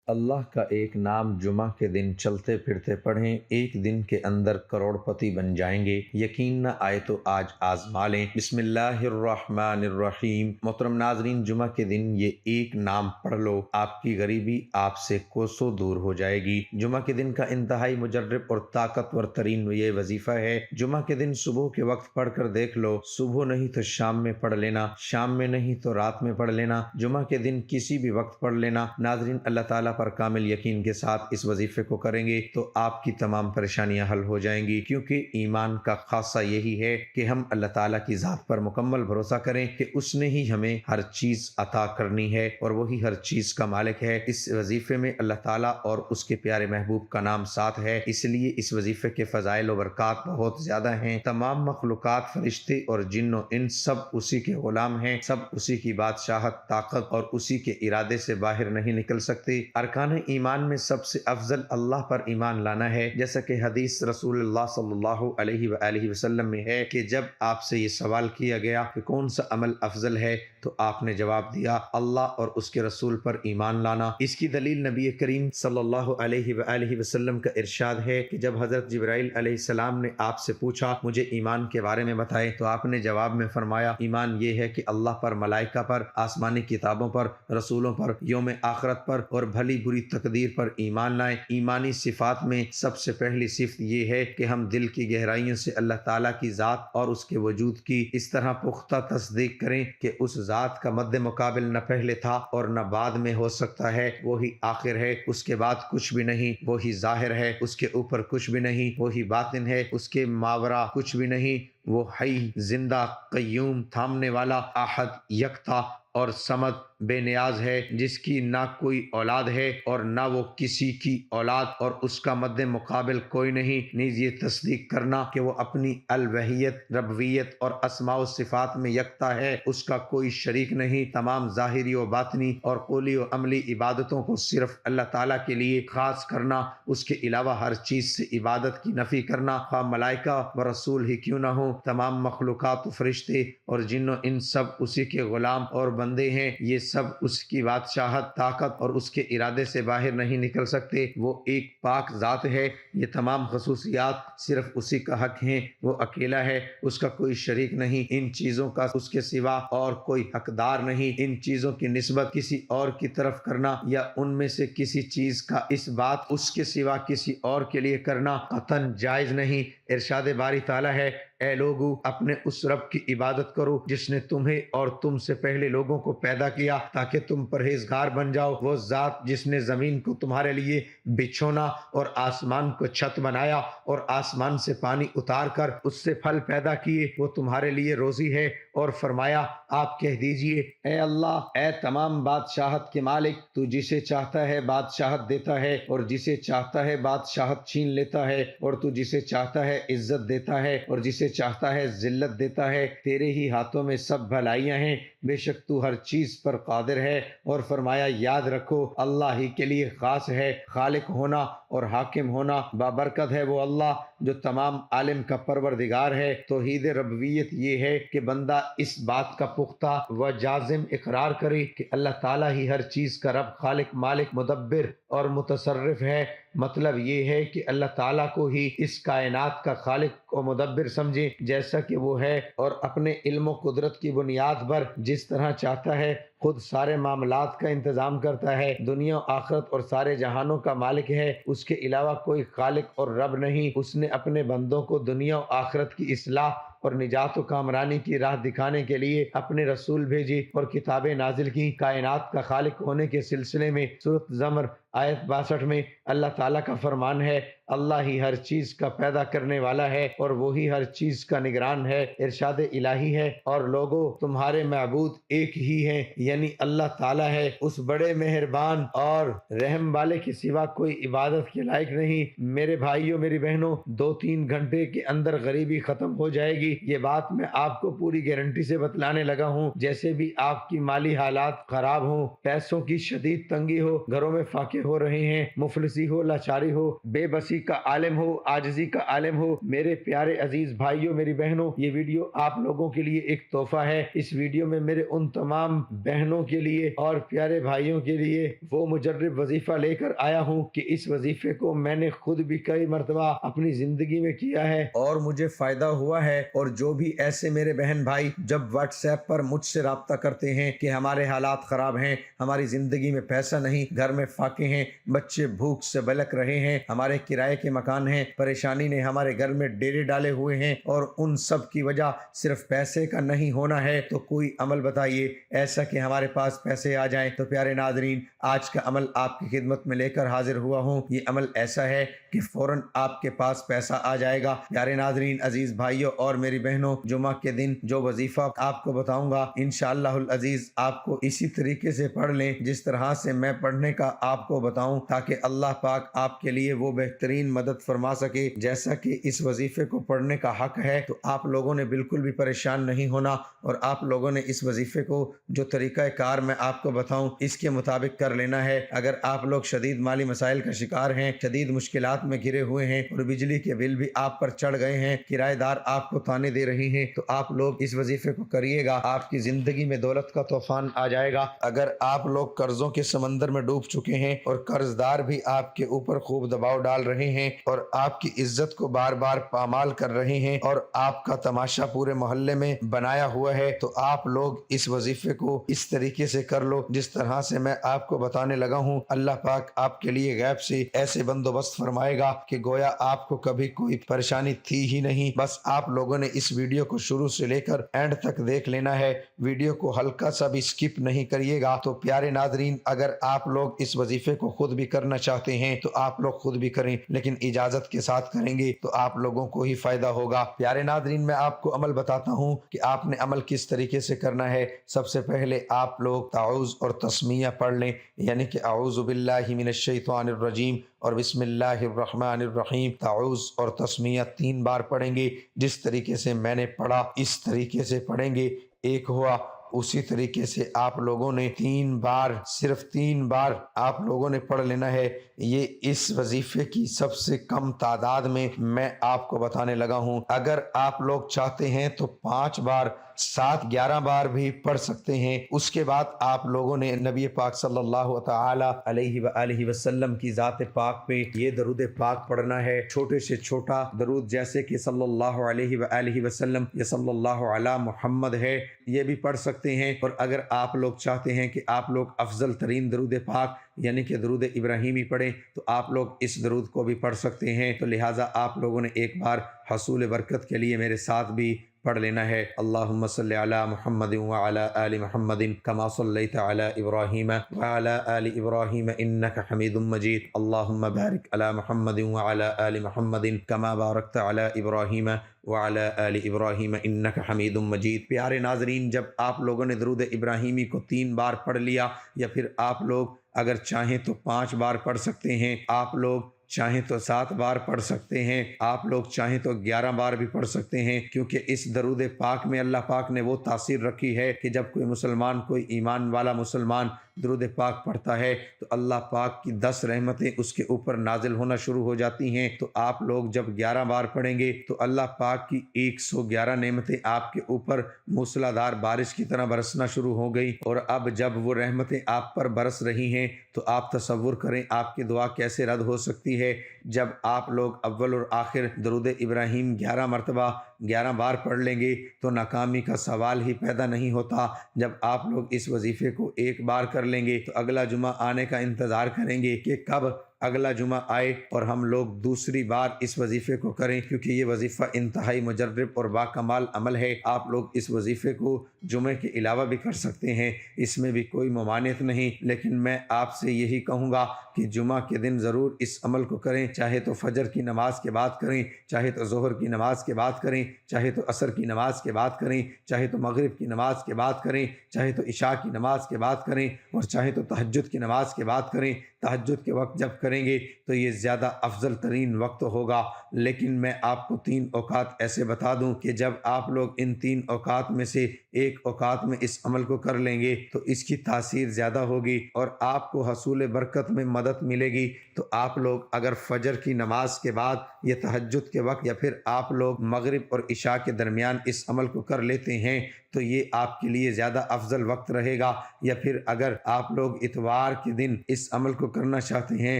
اللہ کا ایک نام جمعہ کے دن چلتے پھرتے پڑھیں، ایک دن کے اندر کروڑپتی بن جائیں گے۔ یقین نہ آئے تو آج آزما لیں۔ بسم اللہ الرحمن الرحیم۔ محترم ناظرین، جمعہ کے دن یہ ایک نام پڑھ لو، آپ کی غریبی آپ سے کوسوں دور ہو جائے گی۔ جمعہ کے دن کا انتہائی مجرب اور طاقتور ترین یہ وظیفہ ہے۔ جمعہ کے دن صبح کے وقت پڑھ کر دیکھ لو، صبح نہیں تو شام میں پڑھ لینا، شام میں نہیں تو رات میں پڑھ لینا، جمعہ کے دن کسی بھی وقت پڑھ لینا۔ ناظرین، اللہ تعالیٰ پر کامل یقین کے ساتھ اس وظیفے کو کریں گے تو آپ کی تمام پریشانیاں حل ہو جائیں گی، کیونکہ ایمان کا خاصہ یہی ہے کہ ہم اللہ تعالیٰ کی ذات پر مکمل بھروسہ کریں کہ اس نے ہی ہمیں ہر چیز عطا کرنی ہے اور وہی ہر چیز کا مالک ہے۔ اس وظیفے میں اللہ تعالیٰ اور اس کے پیارے محبوب کا نام ساتھ ہے، اس لیے اس وظیفے کے فضائل و برکات بہت زیادہ ہیں۔ تمام مخلوقات، فرشتے اور جن و انس سب اسی کے غلام ہیں، سب اسی کی بادشاہت، طاقت اور اسی کے ارادے سے باہر نہیں نکل سکتے۔ ارکان ایمان میں سب سے افضل اللہ پر ایمان لانا ہے، جیسا کہ حدیث رسول اللہ صلی اللہ علیہ وآلہ وسلم میں ہے کہ جب آپ سے یہ سوال کیا گیا کہ کون سا عمل افضل ہے تو آپ نے جواب دیا اللہ اور اس کے رسول پر ایمان لانا۔ اس کی دلیل نبی کریم صلی اللہ علیہ وآلہ وسلم کا ارشاد ہے کہ جب حضرت جبرائیل علیہ السلام نے آپ سے پوچھا مجھے ایمان کے بارے میں بتائے تو آپ نے جواب میں فرمایا ایمان یہ ہے کہ اللہ پر، ملائکہ پر، آسمانی کتابوں پر، رسولوں پر، یوم آخرت پر اور بھلی بری تقدیر پر ایمان لائیں۔ ایمانی صفات میں سب سے پہلی صفت یہ ہے کہ ہم دل کی گہرائیوں سے اللہ تعالیٰ کی ذات اور اس کے وجود کی اس طرح پختہ تصدیق کریں کہ اس ذات کا مد مقابل نہ پہلے تھا اور نہ بعد میں ہو سکتا ہے، وہی آخر ہے، اس کے بعد کچھ بھی نہیں، وہی ظاہر ہے، اس کے اوپر کچھ بھی نہیں، وہی باطن ہے، اس کے ماورا کچھ بھی نہیں، وہ حی، زندہ، قیوم، تھامنے والا، احد، یکتا اور صمد، بے نیاز ہے، جس کی نہ کوئی اولاد ہے اور نہ وہ کسی کی اولاد اور اس کا مد مقابل کوئی نہیں۔ نیز یہ تصدیق کرنا کہ وہ اپنی الوہیت، ربویت اور اسماء و صفات میں یکتا ہے، اس کا کوئی شریک نہیں۔ تمام ظاہری و باطنی اور قولی و عملی عبادتوں کو صرف اللہ تعالیٰ کے لیے خاص کرنا، اس کے علاوہ ہر چیز سے عبادت کی نفی کرنا، خواہ ملائکہ و رسول ہی کیوں نہ ہوں۔ تمام مخلوقات و فرشتے اور جن و ان سب اسی کے غلام اور بندے ہیں، یہ سب اس کی بادشاہت، طاقت اور اس کے ارادے سے باہر نہیں نکل سکتے۔ وہ ایک پاک ذات ہے، یہ تمام خصوصیات صرف اسی کا حق ہیں، وہ اکیلا ہے، اس کا کوئی شریک نہیں، ان چیزوں کا اس کے سوا اور کوئی حقدار نہیں۔ ان چیزوں کی نسبت کسی اور کی طرف کرنا یا ان میں سے کسی چیز کا اس بات اس کے سوا کسی اور کے لیے کرنا قطعاً جائز نہیں۔ ارشاد باری تعالیٰ ہے اے لوگو اپنے اس رب کی عبادت کرو جس نے تمہیں اور تم سے پہلے لوگوں کو پیدا کیا تاکہ تم پرہیزگار بن جاؤ۔ وہ ذات جس نے زمین کو تمہارے لیے بچھونا اور آسمان کو چھت بنایا اور آسمان سے پانی اتار کر اس سے پھل پیدا کیے، وہ تمہارے لیے روزی ہے۔ اور فرمایا آپ کہہ دیجئے اے اللہ، اے تمام بادشاہت کے مالک، تو جسے چاہتا ہے بادشاہت دیتا ہے اور جسے چاہتا ہے بادشاہت چھین لیتا ہے، اور تو جسے چاہتا ہے عزت دیتا ہے اور جسے چاہتا ہے ذلت دیتا ہے، تیرے ہی ہاتھوں میں سب بھلائیاں ہیں، بے شک تو ہر چیز پر قادر ہے۔ اور فرمایا یاد رکھو اللہ ہی کے لیے خاص ہے خالق ہونا اور حاکم ہونا، بابرکت ہے وہ اللہ جو تمام عالم کا پروردگار ہے۔ توحید ربویت یہ ہے کہ بندہ اس بات کا پختہ و جازم اقرار کرے کہ اللہ تعالیٰ ہی ہر چیز کا رب، خالق، مالک، مدبر اور متصرف ہے۔ مطلب یہ ہے کہ اللہ تعالیٰ کو ہی اس کائنات کا خالق و مدبر سمجھے جیسا کہ وہ ہے، اور اپنے علم و قدرت کی بنیاد پر جس طرح چاہتا ہے خود سارے معاملات کا انتظام کرتا ہے، دنیا و آخرت اور سارے جہانوں کا مالک ہے، اس کے علاوہ کوئی خالق اور رب نہیں۔ اس نے اپنے بندوں کو دنیا و آخرت کی اصلاح اور نجات و کامرانی کی راہ دکھانے کے لیے اپنے رسول بھیجی اور کتابیں نازل کی۔ کائنات کا خالق ہونے کے سلسلے میں سورۃ زمر آیت 62 میں اللہ تعالیٰ کا فرمان ہے اللہ ہی ہر چیز کا پیدا کرنے والا ہے اور وہی ہر چیز کا نگران ہے۔ ارشاد الہی ہے اور لوگو تمہارے معبود ایک ہی ہیں، یعنی اللہ تعالیٰ ہے، اس بڑے مہربان اور رحم والے کے سوا کوئی عبادت کے لائق نہیں۔ میرے بھائیوں، میری بہنوں، 2-3 گھنٹے کے اندر غریبی ختم ہو جائے گی، یہ بات میں آپ کو پوری گارنٹی سے بتلانے لگا ہوں۔ جیسے بھی آپ کی مالی حالات خراب ہوں، پیسوں کی شدید تنگی ہو، گھروں میں فاقے ہو رہے ہیں، مفلسی ہو، لاچاری ہو، بے بسی نفسی کا عالم ہو، عاجزی کا عالم ہو۔ میرے پیارے عزیز بھائیوں، میری بہنوں، یہ ویڈیو آپ لوگوں کے لیے ایک تحفہ ہے۔ اس ویڈیو میں میرے ان تمام بہنوں کے لیے اور پیارے بھائیوں کے لیے وہ مجرب وظیفہ لے کر آیا ہوں کہ اس وظیفے کو میں نے خود بھی کئی مرتبہ اپنی زندگی میں کیا ہے اور مجھے فائدہ ہوا ہے۔ اور جو بھی ایسے میرے بہن بھائی جب واٹس ایپ پر مجھ سے رابطہ کرتے ہیں کہ ہمارے حالات خراب ہیں، ہماری زندگی میں پیسہ نہیں، گھر میں فاقے ہیں، بچے بھوک سے بلک رہے ہیں، ہمارے کرائے کے مکان ہیں، پریشانی نے ہمارے گھر میں ڈیرے ڈالے ہوئے ہیں اور ان سب کی وجہ صرف پیسے کا نہیں ہونا ہے، تو کوئی عمل بتائیے ایسا کہ ہمارے پاس پیسے آ جائیں۔ تو پیارے ناظرین، آج کا عمل آپ کی خدمت میں لے کر حاضر ہوا ہوں۔ یہ عمل ایسا ہے کہ فوراً آپ کے پاس پیسہ آ جائے گا۔ پیارے ناظرین، عزیز بھائیوں اور میری بہنوں، جمعہ کے دن جو وظیفہ آپ کو بتاؤں گا انشاءاللہ العزیز آپ کو اسی طریقے سے پڑھ لیں جس طرح سے میں پڑھنے کا آپ کو بتاؤں، تاکہ اللہ پاک آپ کے لیے وہ بہترین مدد فرما سکے۔ جیسا کہ اس وظیفے کو پڑھنے کا حق ہے تو آپ لوگوں نے بالکل بھی پریشان نہیں ہونا، اور آپ لوگوں نے اس وظیفے کو جو طریقہ کار میں آپ کو بتاؤں اس کے مطابق کر لینا ہے۔ اگر آپ لوگ شدید مالی مسائل کا شکار ہیں، شدید مشکلات میں گھرے ہوئے ہیں اور بجلی کے بل بھی آپ پر چڑھ گئے ہیں، کرایہ دار آپ کو تانے دے رہے ہیں، تو آپ لوگ اس وظیفے کو کریے گا، آپ کی زندگی میں دولت کا طوفان آ جائے گا۔ اگر آپ لوگ قرضوں کے سمندر میں ڈوب چکے ہیں اور قرض دار بھی آپ کے اوپر خوب دباؤ ڈال رہے ہیں اور آپ کی عزت کو بار بار پامال کر رہے ہیں اور آپ کا تماشا پورے محلے میں بنایا ہوا ہے، تو آپ لوگ اس وظیفے کو اس طریقے سے کر لو جس طرح سے میں آپ کو بتانے لگا ہوں۔ اللہ پاک آپ کے لیے غیب سے ایسے بندوبست فرمائے گا کہ گویا آپ کو کبھی کوئی پریشانی تھی ہی نہیں۔ بس آپ لوگوں نے اس ویڈیو کو شروع سے لے کر اینڈ تک دیکھ لینا ہے، ویڈیو کو ہلکا سا بھی سکپ نہیں کریے گا۔ تو پیارے ناظرین، اگر آپ لوگ اس وظیفے کو خود بھی کرنا چاہتے ہیں تو آپ لوگ خود بھی کریں، لیکن اجازت کے ساتھ کریں گے تو آپ لوگوں کو ہی فائدہ ہوگا۔ پیارے ناظرین، میں آپ کو عمل بتاتا ہوں کہ آپ نے عمل کس طریقے سے کرنا ہے۔ سب سے پہلے آپ لوگ تعوذ اور تسمیہ پڑھ لیں، یعنی کہ اعوذ باللہ من الشیطان الرجیم اور بسم اللہ الرحمن الرحیم۔ تعوذ اور تسمیہ 3 بار پڑھیں گے، جس طریقے سے میں نے پڑھا اس طریقے سے پڑھیں گے۔ ایک ہوا، اسی طریقے سے آپ لوگوں نے 3 بار، صرف 3 بار آپ لوگوں نے پڑھ لینا ہے۔ یہ اس وظیفے کی سب سے کم تعداد میں آپ کو بتانے لگا ہوں۔ اگر آپ لوگ چاہتے ہیں تو 5 بار، 7، 11 بار بھی پڑھ سکتے ہیں۔ اس کے بعد آپ لوگوں نے نبی پاک صلی اللہ تعالی علیہ وآلہ وسلم کی ذات پاک پہ یہ درود پاک پڑھنا ہے۔ چھوٹے سے چھوٹا درود جیسے کہ صلی اللہ علیہ وآلہ وسلم یا صلی اللہ علی محمد ہے، یہ بھی پڑھ سکتے ہیں۔ اور اگر آپ لوگ چاہتے ہیں کہ آپ لوگ افضل ترین درود پاک یعنی کہ درود ابراہیمی پڑھیں تو آپ لوگ اس درود کو بھی پڑھ سکتے ہیں۔ تو لہٰذا آپ لوگوں نے ایک بار حصول برکت کے لیے میرے ساتھ بھی پڑھ لینا ہے۔ اللہم صلی علی محمد وعلی آل محمد کما صلیت علی ابراہیم وعلی آل ابراہیم انک حمید مجید۔ اللہم بارک علی محمد وعلی آل محمد کما بارکت علی ابراہیم وعلی آل ابراہیم انک حمید مجید۔ پیارے ناظرین، جب آپ لوگوں نے درود ابراہیمی کو 3 بار پڑھ لیا، یا پھر آپ لوگ اگر چاہیں تو 5 بار پڑھ سکتے ہیں، آپ لوگ چاہیں تو 7 بار پڑھ سکتے ہیں، آپ لوگ چاہیں تو 11 بار بھی پڑھ سکتے ہیں، کیونکہ اس درود پاک میں اللہ پاک نے وہ تاثیر رکھی ہے کہ جب کوئی مسلمان، کوئی ایمان والا مسلمان درود پاک پڑھتا ہے تو اللہ پاک کی 10 رحمتیں اس کے اوپر نازل ہونا شروع ہو جاتی ہیں۔ تو آپ لوگ جب 11 بار پڑھیں گے تو اللہ پاک کی 111 نعمتیں آپ کے اوپر موسلا دھار بارش کی طرح برسنا شروع ہو گئی۔ اور اب جب وہ رحمتیں آپ پر برس رہی ہیں تو آپ تصور کریں آپ کی دعا کیسے رد ہو سکتی ہے۔ جب آپ لوگ اول اور آخر درود ابراہیم 11 مرتبہ 11 بار پڑھ لیں گے تو ناکامی کا سوال ہی پیدا نہیں ہوتا۔ جب آپ لوگ اس وظیفے کو 1 بار کر لیں گے تو اگلا جمعہ آنے کا انتظار کریں گے کہ کب اگلا جمعہ آئے اور ہم لوگ دوسری بار اس وظیفے کو کریں، کیونکہ یہ وظیفہ انتہائی مجرب اور باکمال عمل ہے۔ آپ لوگ اس وظیفے کو جمعے کے علاوہ بھی کر سکتے ہیں، اس میں بھی کوئی ممانعت نہیں، لیکن میں آپ سے یہی کہوں گا کہ جمعہ کے دن ضرور اس عمل کو کریں، چاہے تو فجر کی نماز کے بعد کریں، چاہے تو ظہر کی نماز کے بعد کریں، چاہے تو عصر کی نماز کے بعد کریں، چاہے تو مغرب کی نماز کے بعد کریں، چاہے تو عشاء کی نماز کے بعد کریں، اور چاہے تو تہجد کی نماز کے بعد کریں۔ تہجد کے وقت جب کریں گے تو یہ زیادہ افضل ترین وقت ہوگا۔ لیکن میں آپ کو 3 اوقات ایسے بتا دوں کہ جب آپ لوگ ان 3 اوقات میں سے ایک اوقات میں اس عمل کو کر لیں گے تو اس کی تاثیر زیادہ ہوگی اور آپ کو حصول برکت میں مدد ملے گی۔ تو آپ لوگ اگر فجر کی نماز کے بعد یا تہجد کے وقت یا پھر آپ لوگ مغرب اور عشاء کے درمیان اس عمل کو کر لیتے ہیں تو یہ آپ کے لیے زیادہ افضل وقت رہے گا، یا پھر اگر آپ لوگ اتوار کے دن اس عمل کو کرنا چاہتے ہیں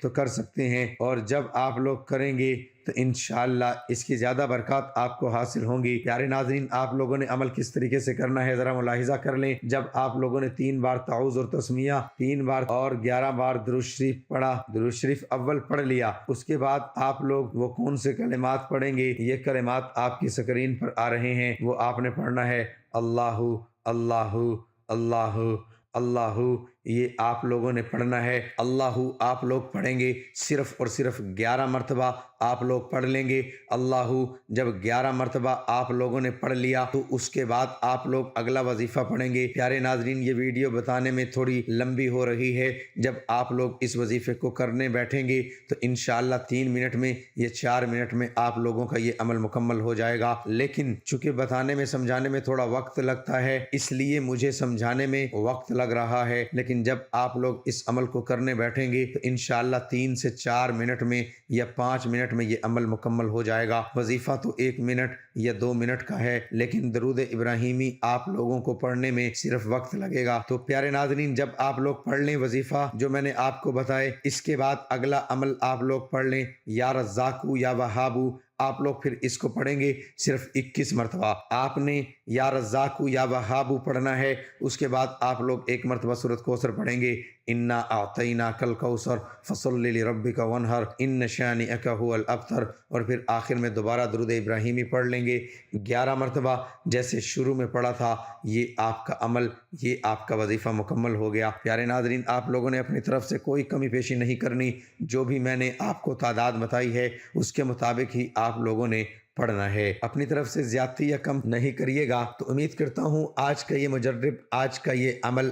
تو کر سکتے ہیں، اور جب آپ لوگ کریں گے تو انشاءاللہ اس کی زیادہ برکات آپ کو حاصل ہوں گی۔ پیارے ناظرین، آپ لوگوں نے عمل کس طریقے سے کرنا ہے ذرا ملاحظہ کر لیں۔ جب آپ لوگوں نے 3 بار تعوذ اور تسمیہ 3 بار اور 11 بار درود شریف پڑھا، درود شریف اول پڑھ لیا، اس کے بعد آپ لوگ وہ کون سے کلمات پڑھیں گے؟ یہ کلمات آپ کی سکرین پر آ رہے ہیں، وہ آپ نے پڑھنا ہے اللہ اللہ اللہ اللہ۔ یہ آپ لوگوں نے پڑھنا ہے اللہ، آپ لوگ پڑھیں گے صرف اور صرف 11 مرتبہ آپ لوگ پڑھ لیں گے اللہ۔ جب 11 مرتبہ آپ لوگوں نے پڑھ لیا تو اس کے بعد آپ لوگ اگلا وظیفہ پڑھیں گے۔ پیارے ناظرین، یہ ویڈیو بتانے میں تھوڑی لمبی ہو رہی ہے، جب آپ لوگ اس وظیفے کو کرنے بیٹھیں گے تو انشاءاللہ 3 منٹ میں یا 4 منٹ میں آپ لوگوں کا یہ عمل مکمل ہو جائے گا، لیکن چونکہ بتانے میں سمجھانے میں تھوڑا وقت لگتا ہے اس لیے مجھے سمجھانے میں وقت لگ رہا ہے، لیکن جب آپ لوگ اس عمل کو کرنے بیٹھیں گے تو انشاءاللہ 3 سے 4 منٹ میں یا 5 منٹ میں یہ عمل مکمل ہو جائے گا۔ وظیفہ تو 1 منٹ یا 2 منٹ کا ہے، لیکن درود ابراہیمی آپ لوگوں کو پڑھنے میں صرف وقت لگے گا۔ تو پیارے ناظرین، جب آپ لوگ پڑھ لیں وظیفہ جو میں نے آپ کو بتائے، اس کے بعد اگلا عمل آپ لوگ پڑھ لیں یا رزاقو یا وہابو۔ آپ لوگ پھر اس کو پڑھیں گے صرف 21 مرتبہ۔ آپ نے یا رزاقو یا وہابو پڑھنا ہے، اس کے بعد آپ لوگ 1 مرتبہ سورۃ کوثر پڑھیں گے، انا اعطیناک الکوثر فصل لربک وانحر ان شانئک هو الابتر، اور پھر آخر میں دوبارہ درود ابراہیمی پڑھ لیں گے 11 مرتبہ جیسے شروع میں پڑھا تھا۔ یہ آپ کا عمل، یہ آپ کا وظیفہ مکمل ہو گیا۔ پیارے ناظرین، آپ لوگوں نے اپنی طرف سے کوئی کمی پیشی نہیں کرنی، جو بھی میں نے آپ کو تعداد بتائی ہے اس کے مطابق ہی آپ لوگوں نے پڑھنا ہے، اپنی طرف سے زیادتی یا کم نہیں کریے گا۔ تو امید کرتا ہوں آج کا یہ مجرب، آج کا یہ عمل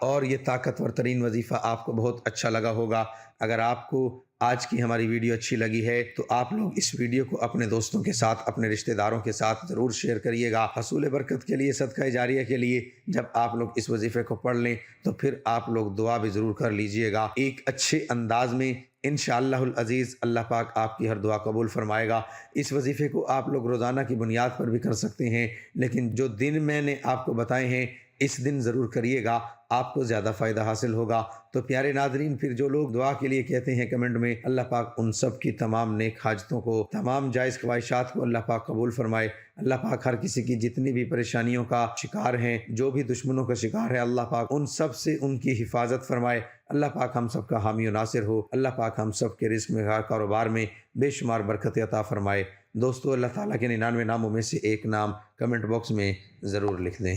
اور یہ طاقتور ترین وظیفہ آپ کو بہت اچھا لگا ہوگا۔ اگر آپ کو آج کی ہماری ویڈیو اچھی لگی ہے تو آپ لوگ اس ویڈیو کو اپنے دوستوں کے ساتھ، اپنے رشتہ داروں کے ساتھ ضرور شیئر کریے گا، حصول برکت کے لیے، صدقہ جاریہ کے لیے۔ جب آپ لوگ اس وظیفے کو پڑھ لیں تو پھر آپ لوگ دعا بھی ضرور کر لیجئے گا ایک اچھے انداز میں، انشاءاللہ العزیز اللہ پاک آپ کی ہر دعا قبول فرمائے گا۔ اس وظیفے کو آپ لوگ روزانہ کی بنیاد پر بھی کر سکتے ہیں، لیکن جو دن میں نے آپ کو بتائے ہیں اس دن ضرور کریے گا، آپ کو زیادہ فائدہ حاصل ہوگا۔ تو پیارے ناظرین، پھر جو لوگ دعا کے لیے کہتے ہیں کمنٹ میں، اللہ پاک ان سب کی تمام نیک حاجتوں کو، تمام جائز خواہشات کو اللہ پاک قبول فرمائے۔ اللہ پاک ہر کسی کی جتنی بھی پریشانیوں کا شکار ہیں، جو بھی دشمنوں کا شکار ہے، اللہ پاک ان سب سے ان کی حفاظت فرمائے۔ اللہ پاک ہم سب کا حامی و ناصر ہو۔ اللہ پاک ہم سب کے رزق میں، کاروبار میں بے شمار برکت عطا فرمائے۔ دوستو، اللہ تعالیٰ کے 99 ناموں میں سے ایک نام کمنٹ باکس میں ضرور لکھ دیں۔